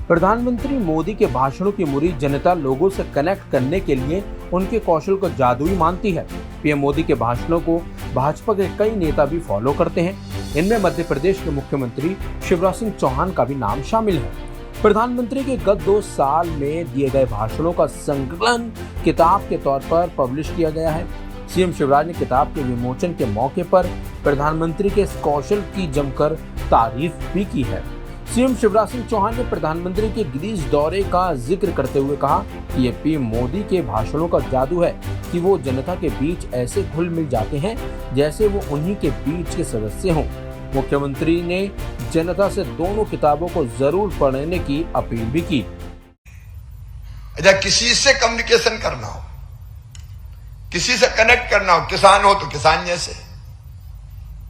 प्रधानमंत्री मोदी के भाषणों की मुरीद जनता लोगों से कनेक्ट करने के लिए उनके कौशल को जादुई मानती है। पीएम मोदी के भाषणों को भाजपा के कई नेता भी फॉलो करते हैं। इनमें मध्य प्रदेश के मुख्यमंत्री शिवराज सिंह चौहान का भी नाम शामिल है। प्रधानमंत्री के गत 2 साल में दिए गए भाषणों का संकलन किताब के तौर पर पब्लिश किया गया है। सीएम शिवराज ने किताब के विमोचन के मौके पर प्रधानमंत्री के इस कौशल की जमकर तारीफ भी की है। सीएम शिवराज सिंह चौहान ने प्रधानमंत्री के ग्रीस दौरे का जिक्र करते हुए कहा कि ये पीएम मोदी के भाषणों का जादू है कि वो जनता के बीच ऐसे घुल मिल जाते हैं जैसे वो उन्हीं के बीच के सदस्य हों। मुख्यमंत्री ने जनता से दोनों किताबों को जरूर पढ़ने की अपील भी की। जब किसी से कम्युनिकेशन करना हो, किसी से कनेक्ट करना हो, किसान हो तो किसान जैसे,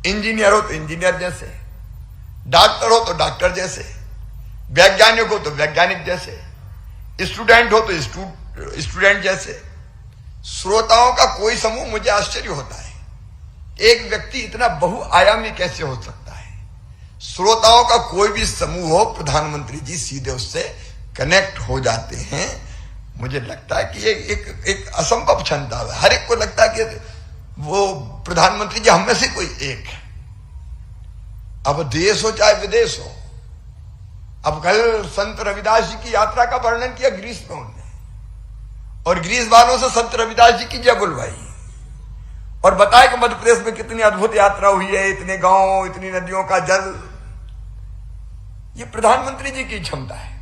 इंजीनियर हो तो इंजीनियर जैसे, डॉक्टर हो तो डॉक्टर जैसे, वैज्ञानिक हो तो वैज्ञानिक जैसे, स्टूडेंट हो तो स्टूडेंट जैसे, श्रोताओं का कोई समूह मुझे आश्चर्य होता है। एक व्यक्ति इतना बहुआयामी कैसे हो सकता है? श्रोताओं का कोई भी समूह हो, प्रधानमंत्री जी सीधे उससे कनेक्ट हो जाते हैं। मुझे लगता है कि ये एक असंभव क्षमता है। हर एक को लगता है कि वो प्रधानमंत्री जी हम में से कोई एक है। अब देश हो चाहे विदेश हो। अब कल संत रविदास जी की यात्रा का वर्णन किया ग्रीस में उन्होंने, और ग्रीस वालों से संत रविदास जी की जय बुलवाई और बताया कि मध्य प्रदेश में कितनी अद्भुत यात्रा हुई है, इतने गांव, इतनी नदियों का जल। ये प्रधानमंत्री जी की क्षमता है।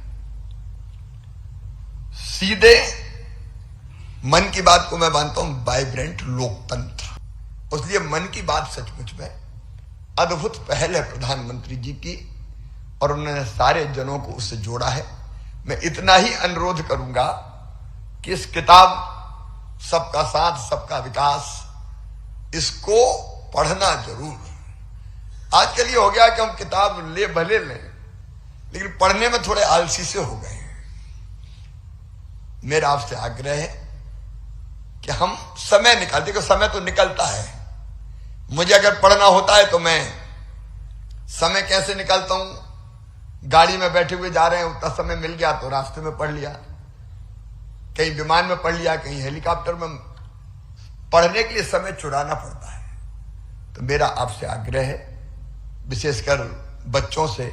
सीधे मन की बात को मैं मानता हूं वाइब्रेंट लोकतंत्र। इसलिए मन की बात सचमुच में अद्भुत पहल है प्रधानमंत्री जी की, और उन्होंने सारे जनों को उससे जोड़ा है। मैं इतना ही अनुरोध करूंगा कि इस किताब सबका साथ सबका विकास, इसको पढ़ना जरूर। आजकल ये हो गया कि हम किताब ले भले लें, लेकिन पढ़ने में थोड़े आलसी से हो गए हैं। मेरा आपसे आग्रह है कि हम समय निकाल, देखो समय तो निकलता है। मुझे अगर पढ़ना होता है तो मैं समय कैसे निकालता हूं? गाड़ी में बैठे हुए जा रहे हैं, उतना समय मिल गया तो रास्ते में पढ़ लिया, कहीं विमान में पढ़ लिया, कहीं हेलीकॉप्टर में। पढ़ने के लिए समय चुराना पड़ता है। तो मेरा आपसे आग्रह है, विशेषकर बच्चों से,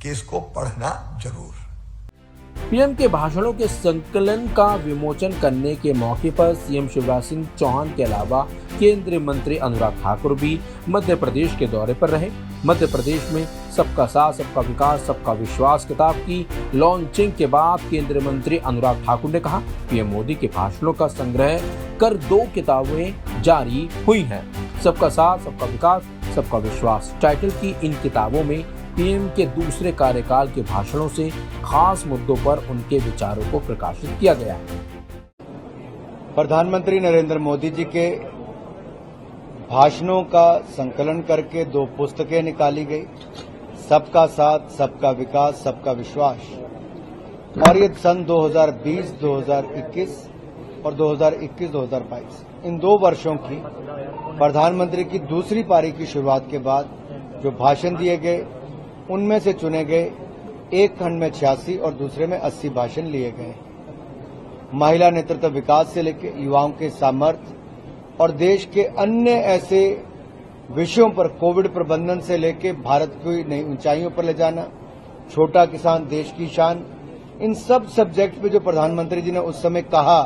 कि इसको पढ़ना जरूर। पीएम के भाषणों के संकलन का विमोचन करने के मौके पर सीएम शिवराज सिंह चौहान के अलावा केंद्रीय मंत्री अनुराग ठाकुर भी मध्य प्रदेश के दौरे पर रहे। मध्य प्रदेश में सबका साथ सबका विकास सबका विश्वास किताब की लॉन्चिंग के बाद केंद्रीय मंत्री अनुराग ठाकुर ने कहा, पीएम मोदी के भाषणों का संग्रह कर 2 किताबें जारी हुई हैं। सबका साथ सबका विकास सबका विश्वास टाइटल की इन किताबों में पीएम के दूसरे कार्यकाल के भाषणों से खास मुद्दों पर उनके विचारों को प्रकाशित किया गया है। प्रधानमंत्री नरेंद्र मोदी जी के भाषणों का संकलन करके 2 पुस्तकें निकाली गई, सबका साथ सबका विकास सबका विश्वास, और ये सन 2020, 2021 और 2021-2022 इन 2 वर्षों की प्रधानमंत्री की दूसरी पारी की शुरुआत के बाद जो भाषण दिए गए, उनमें से चुने गए एक खंड में 86 और दूसरे में 80 भाषण लिए गए। महिला नेतृत्व विकास से लेकर युवाओं के सामर्थ्य और देश के अन्य ऐसे विषयों पर, कोविड प्रबंधन से लेकर भारत को नई ऊंचाइयों पर ले जाना, छोटा किसान देश की शान, इन सब सब्जेक्ट पे जो प्रधानमंत्री जी ने उस समय कहा,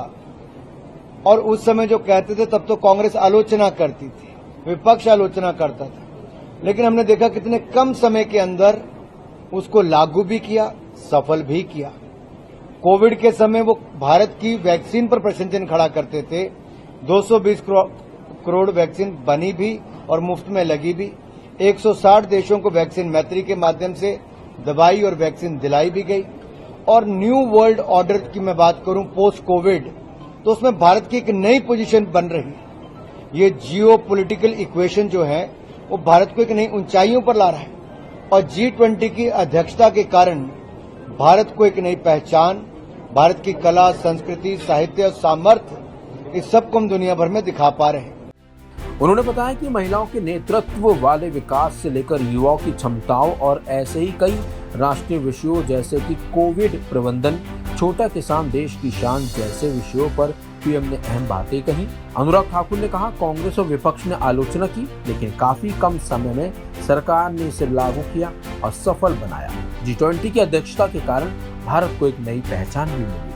और उस समय जो कहते थे तब तो कांग्रेस आलोचना करती थी, विपक्ष आलोचना करता था, लेकिन हमने देखा कितने कम समय के अंदर उसको लागू भी किया, सफल भी किया। कोविड के समय वो भारत की वैक्सीन पर प्रश्न चिन्ह खड़ा करते थे। 220 करोड़ वैक्सीन बनी भी और मुफ्त में लगी भी। 160 देशों को वैक्सीन मैत्री के माध्यम से दवाई और वैक्सीन दिलाई भी गई। और न्यू वर्ल्ड ऑर्डर की मैं बात करूं पोस्ट कोविड, तो उसमें भारत की एक नई पोजीशन बन रही है। ये जियो पॉलिटिकल इक्वेशन जो है वो भारत को एक नई ऊंचाइयों पर ला रहा है, और G20 की अध्यक्षता के कारण भारत को एक नई पहचान, भारत की कला, संस्कृति, साहित्य और सामर्थ्य, इस सब को हम दुनिया भर में दिखा पा रहे हैं। उन्होंने बताया कि महिलाओं के नेतृत्व वाले विकास से लेकर युवाओं की क्षमताओं और ऐसे ही कई राष्ट्रीय विषयों जैसे कि कोविड प्रबंधन, छोटा किसान देश की शान जैसे विषयों पर पीएम ने अहम बातें कही। अनुराग ठाकुर ने कहा, कांग्रेस और विपक्ष ने आलोचना की, लेकिन काफी कम समय में सरकार ने इसे लागू किया और सफल बनाया। G20 की अध्यक्षता के कारण भारत को एक नई पहचान भी मिली।